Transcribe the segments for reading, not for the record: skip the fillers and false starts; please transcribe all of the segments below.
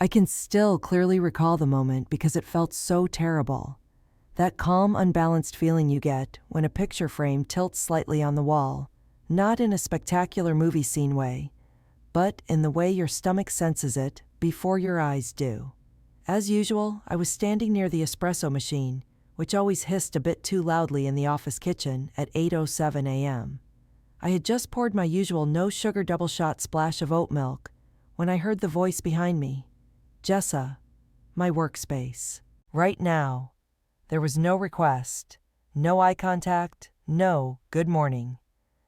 I can still clearly recall the moment because it felt so terrible. That calm, unbalanced feeling you get when a picture frame tilts slightly on the wall, not in a spectacular movie scene way, but in the way your stomach senses it before your eyes do. As usual, I was standing near the espresso machine, which always hissed a bit too loudly in the office kitchen at 8:07 a.m. I had just poured my usual no-sugar double-shot splash of oat milk when I heard the voice behind me. Jessa, my workspace. Right now. There was no request, no eye contact, no good morning.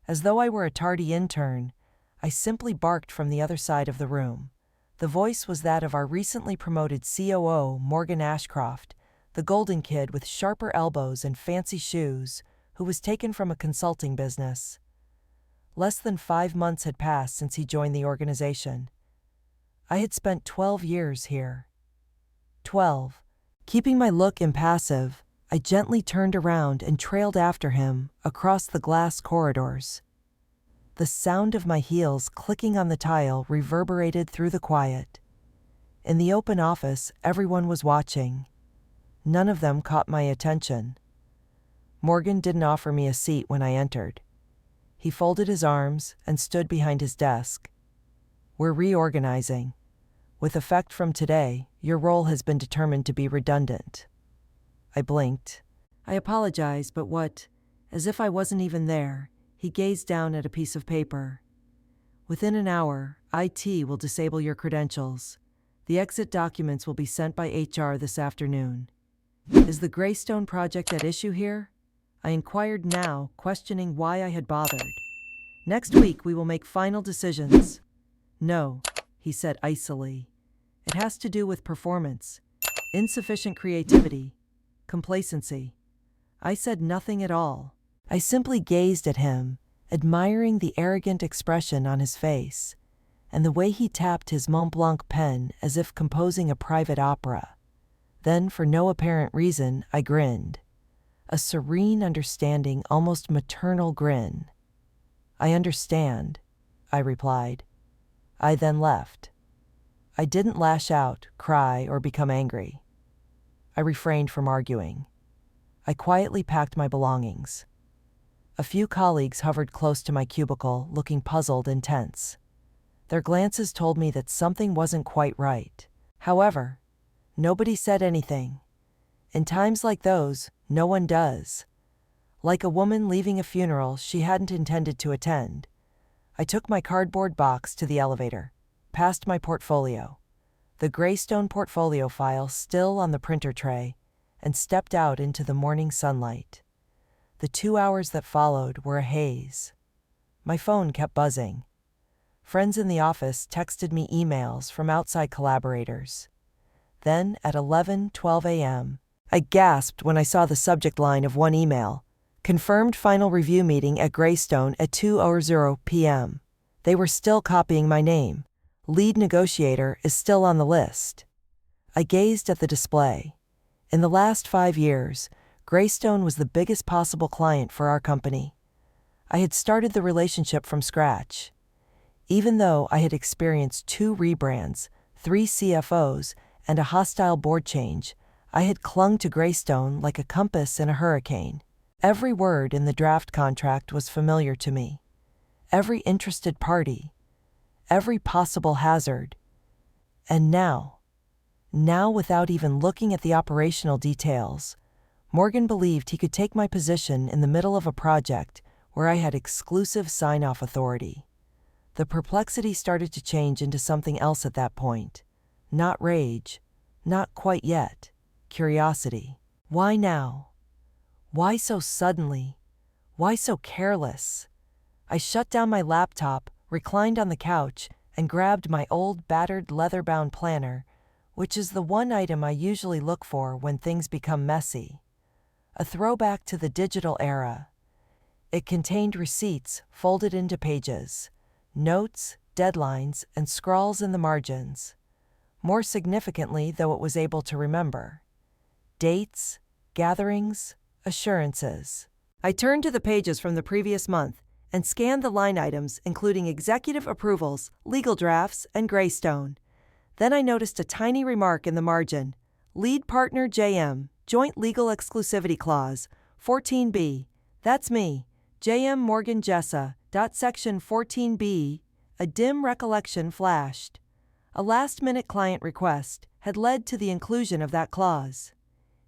As though I were a tardy intern, I simply barked from the other side of the room. The voice was that of our recently promoted COO, Morgan Ashcroft, the golden kid with sharper elbows and fancy shoes, who was taken from a consulting business. Less than 5 months had passed since he joined the organization. I had spent 12 years here. 12. Keeping my look impassive, I gently turned around and trailed after him across the glass corridors. The sound of my heels clicking on the tile reverberated through the quiet. In the open office, everyone was watching. None of them caught my attention. Morgan didn't offer me a seat when I entered. He folded his arms and stood behind his desk. We're reorganizing. With effect from today, your role has been determined to be redundant. I blinked. I apologize, but what? As if I wasn't even there, he gazed down at a piece of paper. Within an hour, IT will disable your credentials. The exit documents will be sent by HR this afternoon. Is the Greystone project at issue here? I inquired now, questioning why I had bothered. Next week we will make final decisions. No, he said icily. It has to do with performance, insufficient creativity, complacency. I said nothing at all. I simply gazed at him, admiring the arrogant expression on his face, and the way he tapped his Mont Blanc pen as if composing a private opera. Then, for no apparent reason, I grinned. A serene, understanding, almost maternal grin. I understand, I replied. I then left. I didn't lash out, cry, or become angry. I refrained from arguing. I quietly packed my belongings. A few colleagues hovered close to my cubicle, looking puzzled and tense. Their glances told me that something wasn't quite right. However, nobody said anything. In times like those, no one does. Like a woman leaving a funeral she hadn't intended to attend, I took my cardboard box to the elevator, past my portfolio, the Greystone portfolio file still on the printer tray, and stepped out into the morning sunlight. The 2 hours that followed were a haze. My phone kept buzzing. Friends in the office texted me emails from outside collaborators. Then, at 11:12 a.m., I gasped when I saw the subject line of one email: confirmed final review meeting at Greystone at 2:00 p.m. They were still copying my name. Lead negotiator is still on the list. I gazed at the display. In the last 5 years, Greystone was the biggest possible client for our company. I had started the relationship from scratch. Even though I had experienced 2 rebrands, 3 CFOs, and a hostile board change, I had clung to Greystone like a compass in a hurricane. Every word in the draft contract was familiar to me. Every interested party. Every possible hazard. And now without even looking at the operational details, Morgan believed he could take my position in the middle of a project where I had exclusive sign-off authority. The perplexity started to change into something else at that point. Not rage, not quite yet. Curiosity. Why now? Why so suddenly? Why so careless? I shut down my laptop, reclined on the couch, and grabbed my old battered leather-bound planner, which is the one item I usually look for when things become messy. A throwback to the digital era. It contained receipts folded into pages, notes, deadlines, and scrawls in the margins. More significantly, though, it was able to remember. Dates, gatherings, assurances. I turned to the pages from the previous month and scanned the line items, including executive approvals, legal drafts, and Greystone. Then I noticed a tiny remark in the margin. Lead partner JM, Joint Legal Exclusivity Clause, 14B. That's me, JM Morgan Jessa. Section 14B. A dim recollection flashed. A last-minute client request had led to the inclusion of that clause.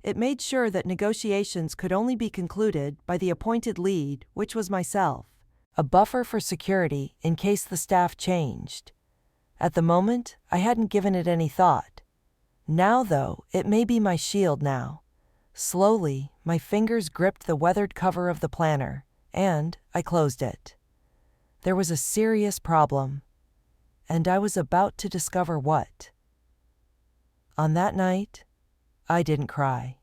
It made sure that negotiations could only be concluded by the appointed lead, which was myself. A buffer for security in case the staff changed. At the moment, I hadn't given it any thought. Now, though, it may be my shield now. Slowly, my fingers gripped the weathered cover of the planner, and I closed it. There was a serious problem, and I was about to discover what. On that night, I didn't cry.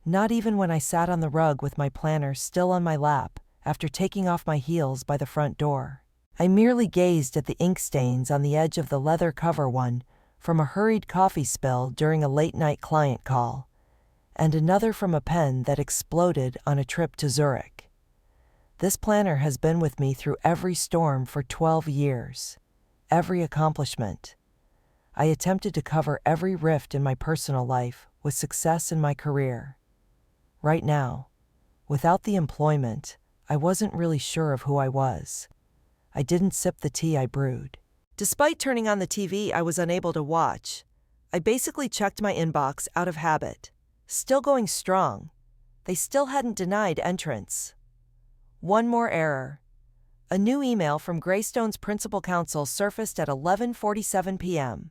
Not even when I sat on the rug with my planner still on my lap after taking off my heels by the front door. I merely gazed at the ink stains on the edge of the leather cover, one from a hurried coffee spill during a late-night client call, and another from a pen that exploded on a trip to Zurich. This planner has been with me through every storm for 12 years, every accomplishment. I attempted to cover every rift in my personal life with success in my career. Right now, without the employment, I wasn't really sure of who I was. I didn't sip the tea I brewed. Despite turning on the TV I was unable to watch, I basically checked my inbox out of habit. Still going strong. They still hadn't denied entrance. One more error. A new email from Greystone's principal counsel surfaced at 11:47 p.m.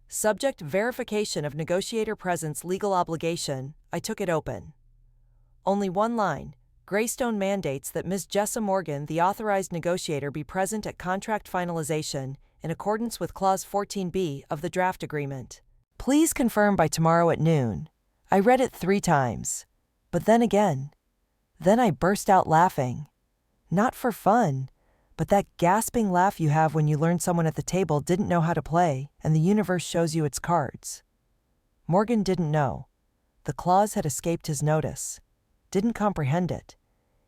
Subject: verification of negotiator presence legal obligation. I took it open. Only one line. Greystone mandates that Ms. Jessa Morgan, the authorized negotiator, be present at contract finalization in accordance with Clause 14B of the draft agreement. Please confirm by tomorrow at noon. I read it 3 times. But then again. Then I burst out laughing. Not for fun, but that gasping laugh you have when you learn someone at the table didn't know how to play and the universe shows you its cards. Morgan didn't know. The clause had escaped his notice. Didn't comprehend it.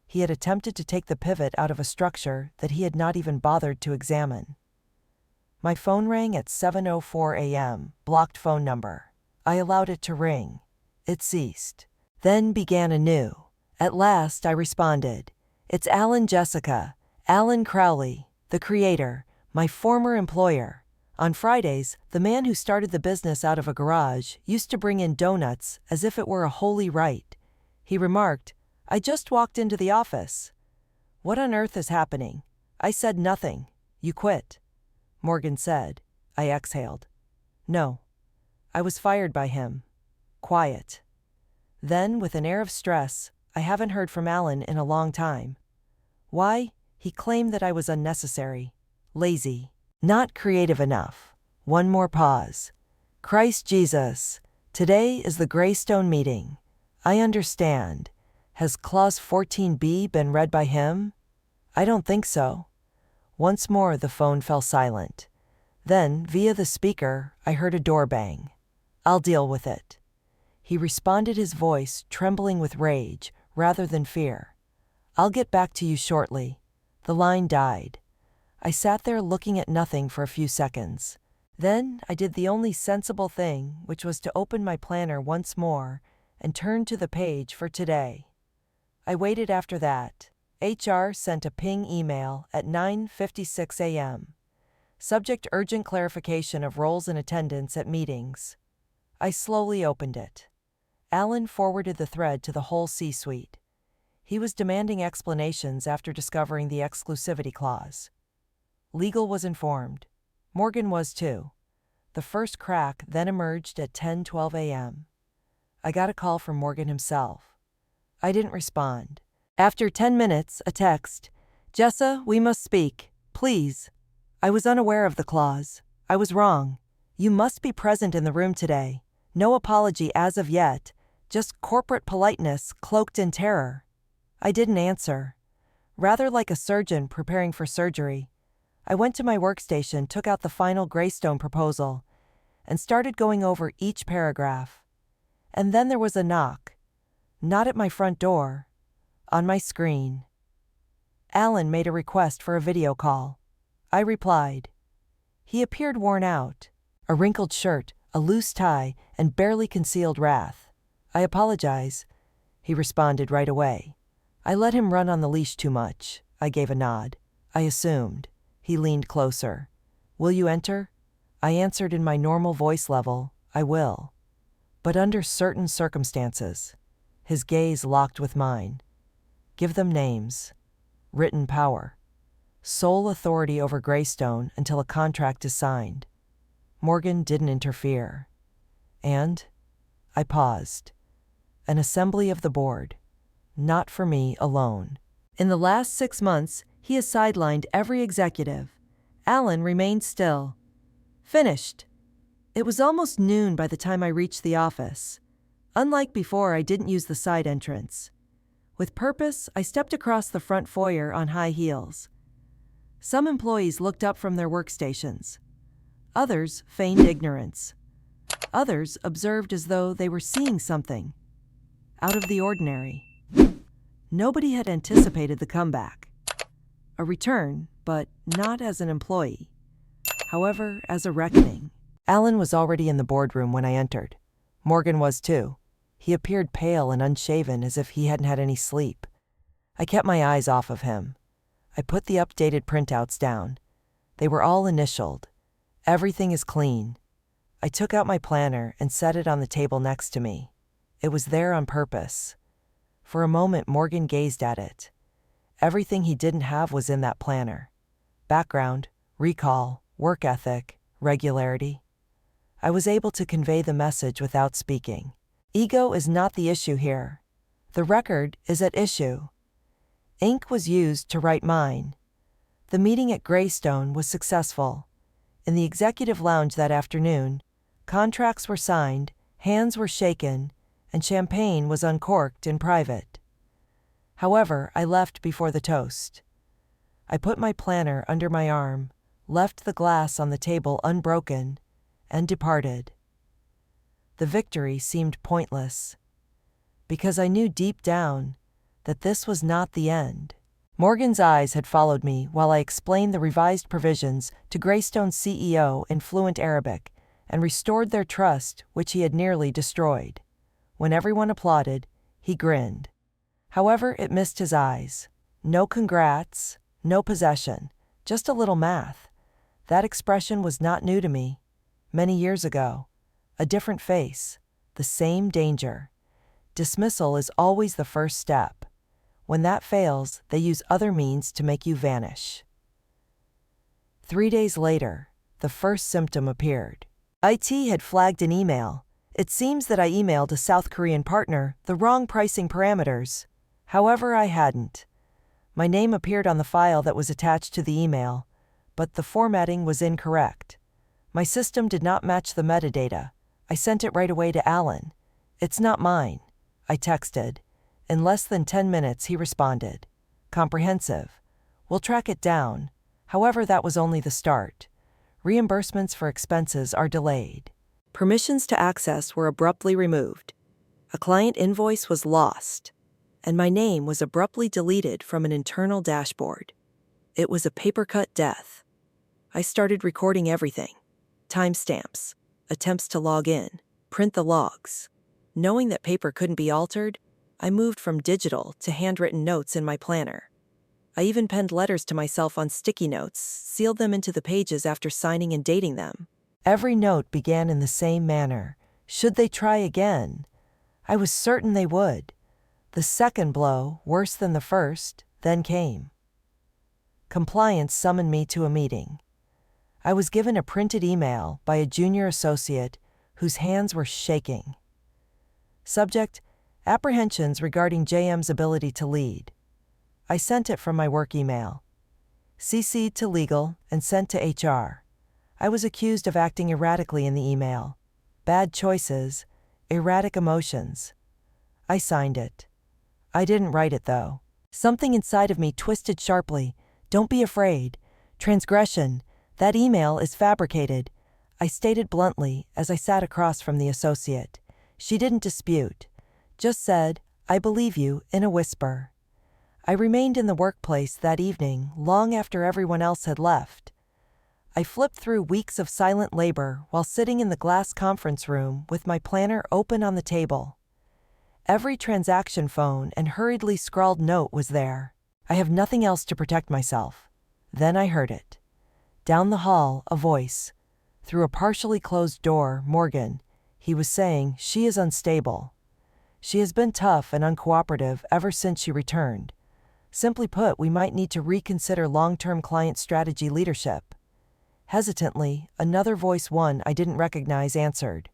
He had attempted to take the pivot out of a structure that he had not even bothered to examine. My phone rang at 7:04 a.m., blocked phone number. I allowed it to ring. It ceased. Then began anew. At last I responded. It's Alan Jessica, Alan Crowley, the creator, my former employer. On Fridays, the man who started the business out of a garage used to bring in donuts as if it were a holy rite. He remarked, I just walked into the office. What on earth is happening? I said nothing. You quit. Morgan said. I exhaled. No. I was fired by him. Quiet. Then, with an air of stress, I haven't heard from Alan in a long time. Why? He claimed that I was unnecessary, lazy, not creative enough. One more pause. Christ Jesus. Today is the Greystone meeting. I understand. Has Clause 14B been read by him? I don't think so. Once more the phone fell silent. Then, via the speaker, I heard a door bang. I'll deal with it. He responded, his voice trembling with rage rather than fear. I'll get back to you shortly. The line died. I sat there looking at nothing for a few seconds. Then I did the only sensible thing, which was to open my planner once more and turn to the page for today. I waited after that. HR sent a ping email at 9:56 a.m. Subject: urgent clarification of roles and attendance at meetings. I slowly opened it. Alan forwarded the thread to the whole C-suite. He was demanding explanations after discovering the exclusivity clause. Legal was informed. Morgan was too. The first crack then emerged at 10:12 a.m. I got a call from Morgan himself. I didn't respond. After 10 minutes, a text. Jessa, we must speak, please. I was unaware of the clause. I was wrong. You must be present in the room today. No apology as of yet, just corporate politeness cloaked in terror. I didn't answer. Rather like a surgeon preparing for surgery, I went to my workstation, took out the final Greystone proposal, and started going over each paragraph. And then there was a knock. Not at my front door. On my screen. Alan made a request for a video call. I replied. He appeared worn out. A wrinkled shirt, a loose tie, and barely concealed wrath. "I apologize," he responded right away. "I let him run on the leash too much." I gave a nod. "I assumed." He leaned closer. "Will you enter?" I answered in my normal voice level, "I will. But under certain circumstances." His gaze locked with mine. "Give them names. Written power. Sole authority over Greystone until a contract is signed." Morgan didn't interfere. "And?" I paused. "An assembly of the board. Not for me alone. In the last 6 months, he has sidelined every executive." Alan remained still. "Finished." It was almost noon by the time I reached the office. Unlike before, I didn't use the side entrance. With purpose, I stepped across the front foyer on high heels. Some employees looked up from their workstations. Others feigned ignorance. Others observed as though they were seeing something out of the ordinary. Nobody had anticipated the comeback. A return, but not as an employee. However, as a reckoning. Alan was already in the boardroom when I entered. Morgan was too. He appeared pale and unshaven, as if he hadn't had any sleep. I kept my eyes off of him. I put the updated printouts down. They were all initialed. "Everything is clean." I took out my planner and set it on the table next to me. It was there on purpose. For a moment, Morgan gazed at it. Everything he didn't have was in that planner. Background, recall, work ethic, regularity. I was able to convey the message without speaking. Ego is not the issue here. The record is at issue. Ink was used to write mine. The meeting at Greystone was successful. In the executive lounge that afternoon, contracts were signed, hands were shaken, and champagne was uncorked in private. However, I left before the toast. I put my planner under my arm, left the glass on the table unbroken, and departed. The victory seemed pointless, because I knew deep down that this was not the end. Morgan's eyes had followed me while I explained the revised provisions to Greystone's CEO in fluent Arabic and restored their trust, which he had nearly destroyed. When everyone applauded, he grinned. However, it missed his eyes. No congrats, no possession, just a little math. That expression was not new to me. Many years ago. A different face, the same danger. Dismissal is always the first step. When that fails, they use other means to make you vanish. 3 days later, the first symptom appeared. IT had flagged an email. It seems that I emailed a South Korean partner the wrong pricing parameters. However, I hadn't. My name appeared on the file that was attached to the email, but the formatting was incorrect. My system did not match the metadata. I sent it right away to Alan. "It's not mine," I texted. In less than 10 minutes, he responded. "Comprehensive. We'll track it down." However, that was only the start. Reimbursements for expenses are delayed. Permissions to access were abruptly removed. A client invoice was lost, and my name was abruptly deleted from an internal dashboard. It was a paper-cut death. I started recording everything. Timestamps, attempts to log in, print the logs. Knowing that paper couldn't be altered, I moved from digital to handwritten notes in my planner. I even penned letters to myself on sticky notes, sealed them into the pages after signing and dating them. Every note began in the same manner. Should they try again? I was certain they would. The second blow, worse than the first, then came. Compliance summoned me to a meeting. I was given a printed email by a junior associate whose hands were shaking. Subject: apprehensions regarding JM's ability to lead. I sent it from my work email. CC'd to legal and sent to HR. I was accused of acting erratically in the email. Bad choices, erratic emotions. I signed it. I didn't write it, though. Something inside of me twisted sharply. "Don't be afraid. Transgression. That email is fabricated," I stated bluntly as I sat across from the associate. She didn't dispute, just said, "I believe you," in a whisper. I remained in the workplace that evening long after everyone else had left. I flipped through weeks of silent labor while sitting in the glass conference room with my planner open on the table. Every transaction phone and hurriedly scrawled note was there. I have nothing else to protect myself. Then I heard it. Down the hall, a voice. Through a partially closed door, Morgan. He was saying, "She is unstable. She has been tough and uncooperative ever since she returned. Simply put, we might need to reconsider long-term client strategy leadership." Hesitantly, another voice, one I didn't recognize, answered.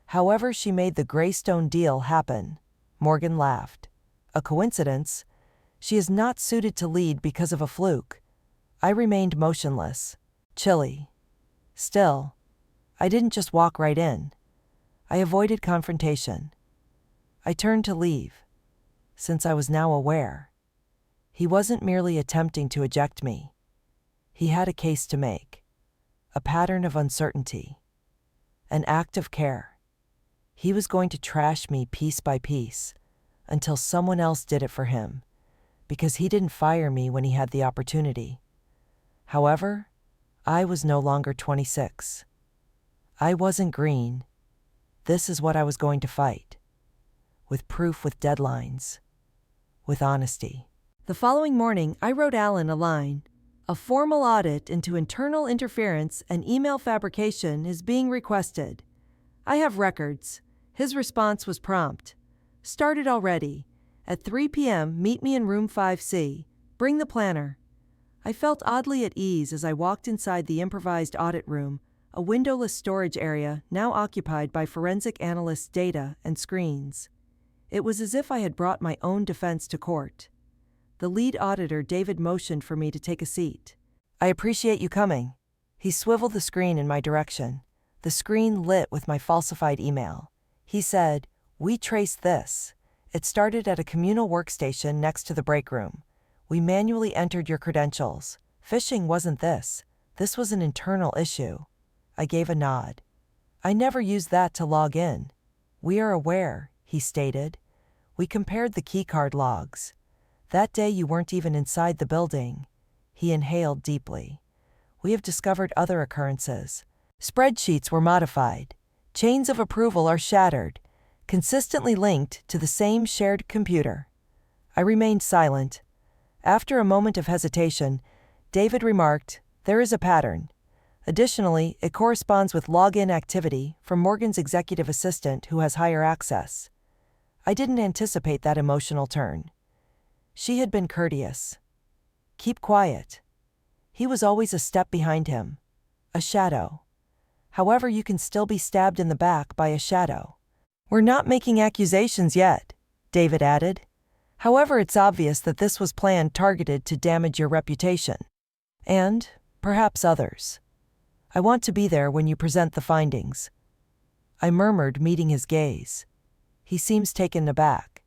"However, she made the Greystone deal happen." Morgan laughed. "A coincidence? She is not suited to lead because of a fluke." I remained motionless, chilly. Still, I didn't just walk right in. I avoided confrontation. I turned to leave, since I was now aware. He wasn't merely attempting to eject me. He had a case to make. A pattern of uncertainty. An act of care. He was going to trash me piece by piece, until someone else did it for him, because he didn't fire me when he had the opportunity. However, I was no longer 26. I wasn't green. This is what I was going to fight. With proof, with deadlines, with honesty. The following morning, I wrote Alan a line. "A formal audit into internal interference and email fabrication is being requested. I have records." His response was prompt. "Started already. At 3 p.m., meet me in room 5C. Bring the planner." I felt oddly at ease as I walked inside the improvised audit room, a windowless storage area now occupied by forensic analysts' data and screens. It was as if I had brought my own defense to court. The lead auditor, David, motioned for me to take a seat. "I appreciate you coming." He swiveled the screen in my direction, the screen lit with my falsified email. He said, "We traced this. It started at a communal workstation next to the break room. We manually entered your credentials. Phishing wasn't this. This was an internal issue." I gave a nod. "I never used that to log in." "We are aware," he stated. "We compared the keycard logs. That day you weren't even inside the building." He inhaled deeply. "We have discovered other occurrences. Spreadsheets were modified. Chains of approval are shattered, consistently linked to the same shared computer." I remained silent. After a moment of hesitation, David remarked, "There is a pattern. Additionally, it corresponds with login activity from Morgan's executive assistant who has higher access." I didn't anticipate that emotional turn. She had been courteous. "Keep quiet." He was always a step behind him. A shadow. However, you can still be stabbed in the back by a shadow. "We're not making accusations yet," David added. "However, it's obvious that this was planned, targeted to damage your reputation. And, perhaps, others. I want to be there when you present the findings." I murmured, meeting his gaze. He seems taken aback.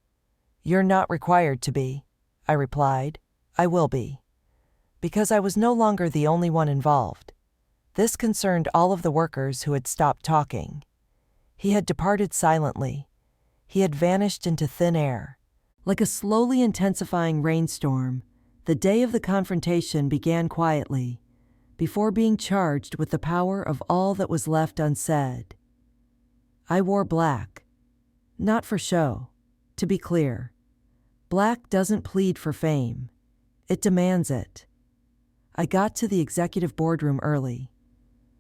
"You're not required to be," I replied. "I will be." Because I was no longer the only one involved. This concerned all of the workers who had stopped talking. He had departed silently. He had vanished into thin air. Like a slowly intensifying rainstorm, the day of the confrontation began quietly, before being charged with the power of all that was left unsaid. I wore black. Not for show. To be clear, black doesn't plead for fame. It demands it. I got to the executive boardroom early.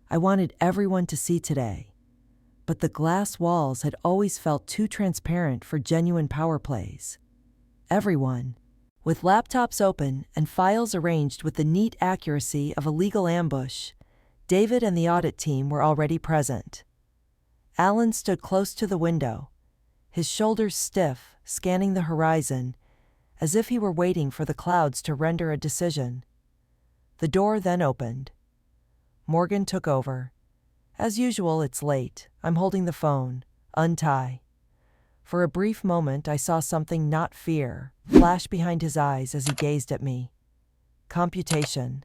I wanted everyone to see today. But the glass walls had always felt too transparent for genuine power plays. Everyone, with laptops open and files arranged with the neat accuracy of a legal ambush, David and the audit team were already present. Alan stood close to the window, his shoulders stiff, scanning the horizon, as if he were waiting for the clouds to render a decision. The door then opened. Morgan took over. "As usual, it's late. I'm holding the phone. Untie." For a brief moment, I saw something, not fear, flash behind his eyes as he gazed at me. "Computation.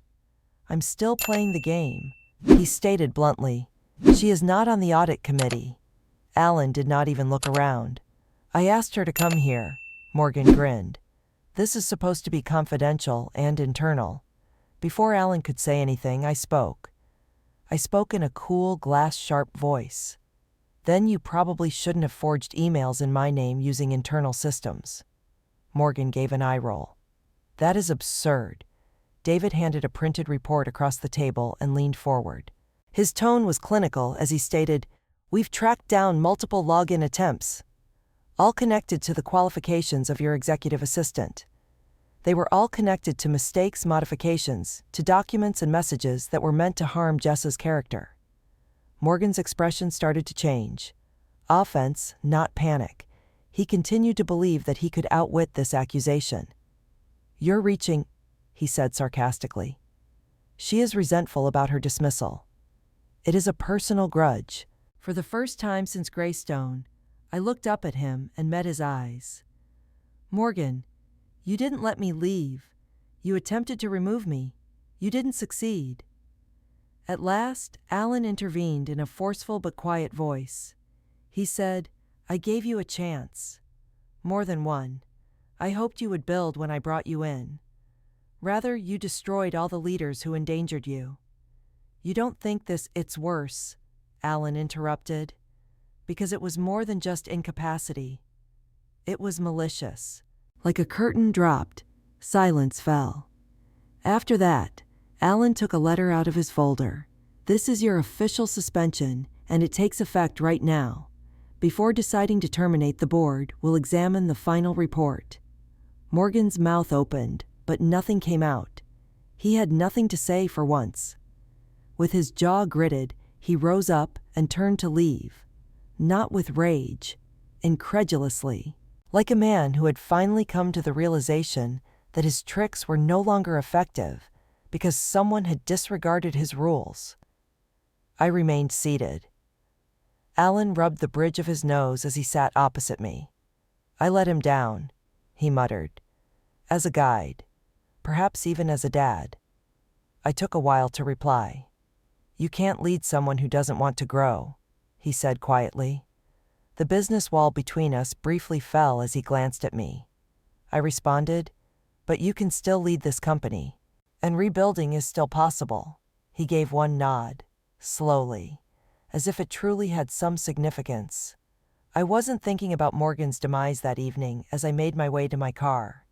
I'm still playing the game," he stated bluntly. "She is not on the audit committee." Alan did not even look around. "I asked her to come here," Morgan grinned. "This is supposed to be confidential and internal." Before Alan could say anything, I spoke. I spoke in a cool, glass-sharp voice. Then you probably shouldn't have forged emails in my name using internal systems. Morgan gave an eye roll. That is absurd. David handed a printed report across the table and leaned forward. His tone was clinical as he stated, "We've tracked down multiple login attempts, all connected to the qualifications of your executive assistant. They were all connected to mistakes, modifications, to documents and messages that were meant to harm Jessa's character." Morgan's expression started to change. Offense, not panic. He continued to believe that he could outwit this accusation. "You're reaching," he said sarcastically. "She is resentful about her dismissal. It is a personal grudge." For the first time since Greystone, I looked up at him and met his eyes. "Morgan, you didn't let me leave. You attempted to remove me. You didn't succeed." At last, Alan intervened in a forceful but quiet voice. He said, "I gave you a chance. More than one. I hoped you would build when I brought you in. Rather, you destroyed all the leaders who endangered you." "You don't think this, it's worse," Alan interrupted, "because it was more than just incapacity. It was malicious." Like a curtain dropped, silence fell. After that, Alan took a letter out of his folder. "This is your official suspension, and it takes effect right now. Before deciding to terminate the board, we'll examine the final report." Morgan's mouth opened, but nothing came out. He had nothing to say for once. With his jaw gritted, he rose up and turned to leave. Not with rage, incredulously. Like a man who had finally come to the realization that his tricks were no longer effective because someone had disregarded his rules. I remained seated. Alan rubbed the bridge of his nose as he sat opposite me. "I let him down," he muttered. "As a guide. Perhaps even as a dad." I took a while to reply. "You can't lead someone who doesn't want to grow," he said quietly. The business wall between us briefly fell as he glanced at me. I responded, "But you can still lead this company. And rebuilding is still possible." He gave one nod, slowly, as if it truly had some significance. I wasn't thinking about Morgan's demise that evening as I made my way to my car.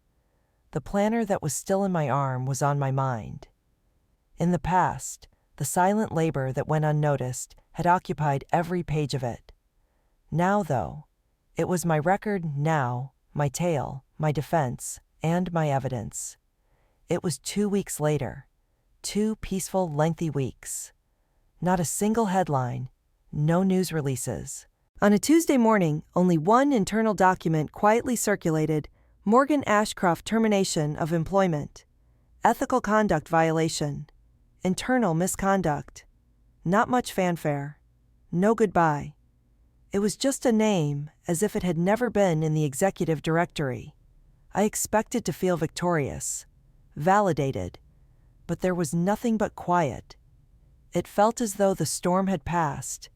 The planner that was still in my arm was on my mind. In the past, the silent labor that went unnoticed had occupied every page of it. Now, though, it was my record now, my tale, my defense, and my evidence. It was 2 weeks later. 2 peaceful, lengthy weeks. Not a single headline, no news releases. On a Tuesday morning, only one internal document quietly circulated: Morgan Ashcroft termination of employment. Ethical conduct violation. Internal misconduct. Not much fanfare. No goodbye. It was just a name, as if it had never been in the executive directory. I expected to feel victorious, validated, but there was nothing but quiet. It felt as though the storm had passed,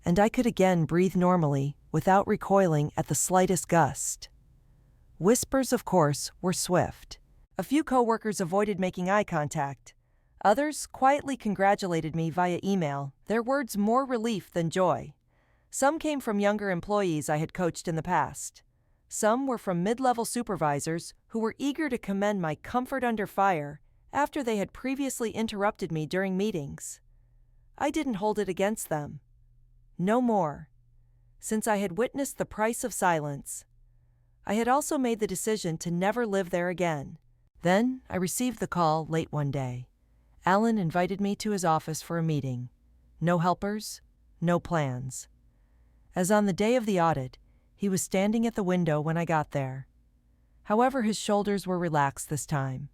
and I could again breathe normally without recoiling at the slightest gust. Whispers, of course, were swift. A few coworkers avoided making eye contact. Others quietly congratulated me via email, their words more relief than joy. Some came from younger employees I had coached in the past. Some were from mid-level supervisors who were eager to commend my comfort under fire after they had previously interrupted me during meetings. I didn't hold it against them. No more. Since I had witnessed the price of silence, I had also made the decision to never live there again. Then I received the call late one day. Alan invited me to his office for a meeting. No helpers, no plans. As on the day of the audit, he was standing at the window when I got there. However, his shoulders were relaxed this time.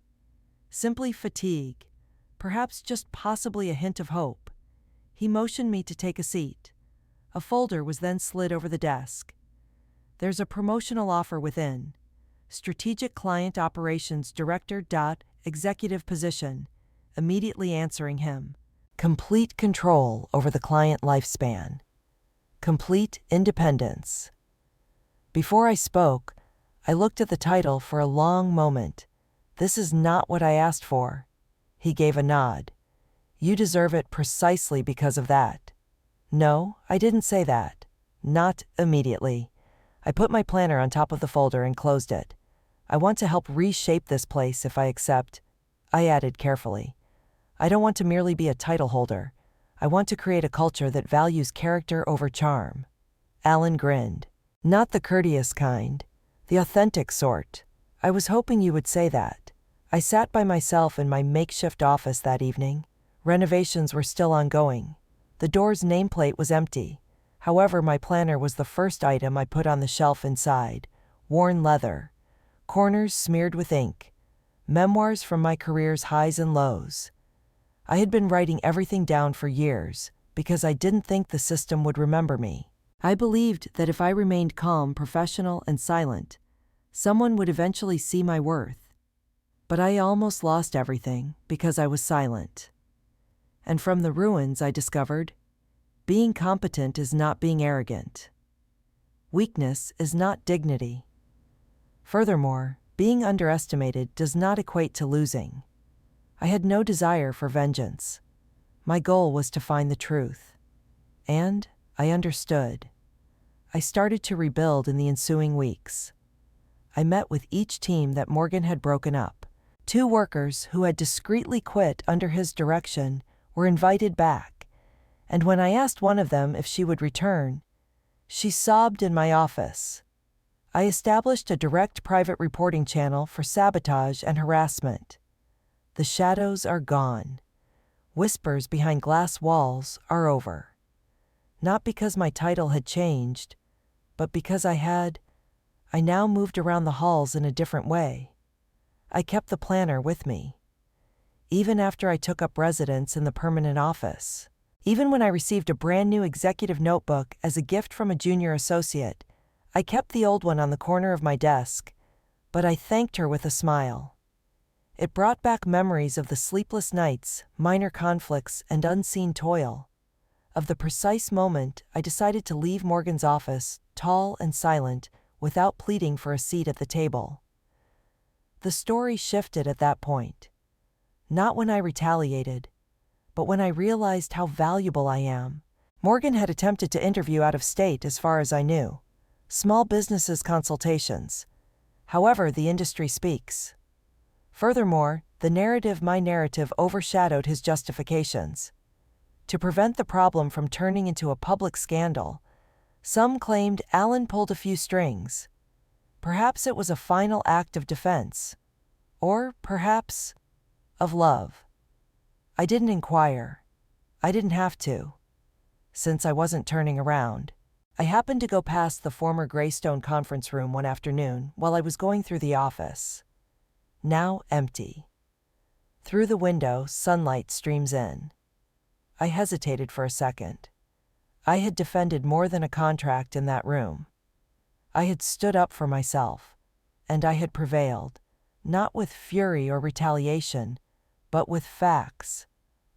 Simply fatigue, perhaps just possibly a hint of hope. He motioned me to take a seat. A folder was then slid over the desk. "There's a promotional offer within. Strategic Client Operations Director. Executive position," immediately answering him. Complete control over the client lifespan. Complete independence. Before I spoke, I looked at the title for a long moment. "This is not what I asked for." He gave a nod. You deserve it precisely because of that. No, I didn't say that. Not immediately. I put my planner on top of the folder and closed it. I want to help reshape this place if I accept. I added carefully. I don't want to merely be a title holder. I want to create a culture that values character over charm. Alan grinned. Not the courteous kind. The authentic sort. I was hoping you would say that. I sat by myself in my makeshift office that evening. Renovations were still ongoing. The door's nameplate was empty. However, my planner was the first item I put on the shelf inside. Worn leather. Corners smeared with ink. Memoirs from my career's highs and lows. I had been writing everything down for years because I didn't think the system would remember me. I believed that if I remained calm, professional, and silent, someone would eventually see my worth. But I almost lost everything because I was silent. And from the ruins I discovered, being competent is not being arrogant. Weakness is not dignity. Furthermore, being underestimated does not equate to losing. I had no desire for vengeance. My goal was to find the truth. And I understood. I started to rebuild in the ensuing weeks. I met with each team that Morgan had broken up. 2 workers who had discreetly quit under his direction were invited back, and when I asked one of them if she would return, she sobbed in my office. I established a direct private reporting channel for sabotage and harassment. The shadows are gone. Whispers behind glass walls are over. Not because my title had changed, but because I now moved around the halls in a different way. I kept the planner with me. Even after I took up residence in the permanent office. Even when I received a brand new executive notebook as a gift from a junior associate, I kept the old one on the corner of my desk, but I thanked her with a smile. It brought back memories of the sleepless nights, minor conflicts, and unseen toil. Of the precise moment I decided to leave Morgan's office, tall and silent, without pleading for a seat at the table. The story shifted at that point. Not when I retaliated, but when I realized how valuable I am. Morgan had attempted to interview out of state as far as I knew. Small businesses consultations. However, the industry speaks. Furthermore, my narrative overshadowed his justifications. To prevent the problem from turning into a public scandal, some claimed Alan pulled a few strings. Perhaps it was a final act of defense. Or, perhaps, of love. I didn't inquire. I didn't have to. Since I wasn't turning around, I happened to go past the former Greystone conference room one afternoon while I was going through the office. Now empty. Through the window, sunlight streams in. I hesitated for a second. I had defended more than a contract in that room. I had stood up for myself, and I had prevailed, not with fury or retaliation, but with facts,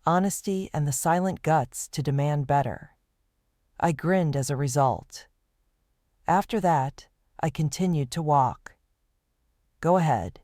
honesty, and the silent guts to demand better. I grinned as a result. After that, I continued to walk. Go ahead.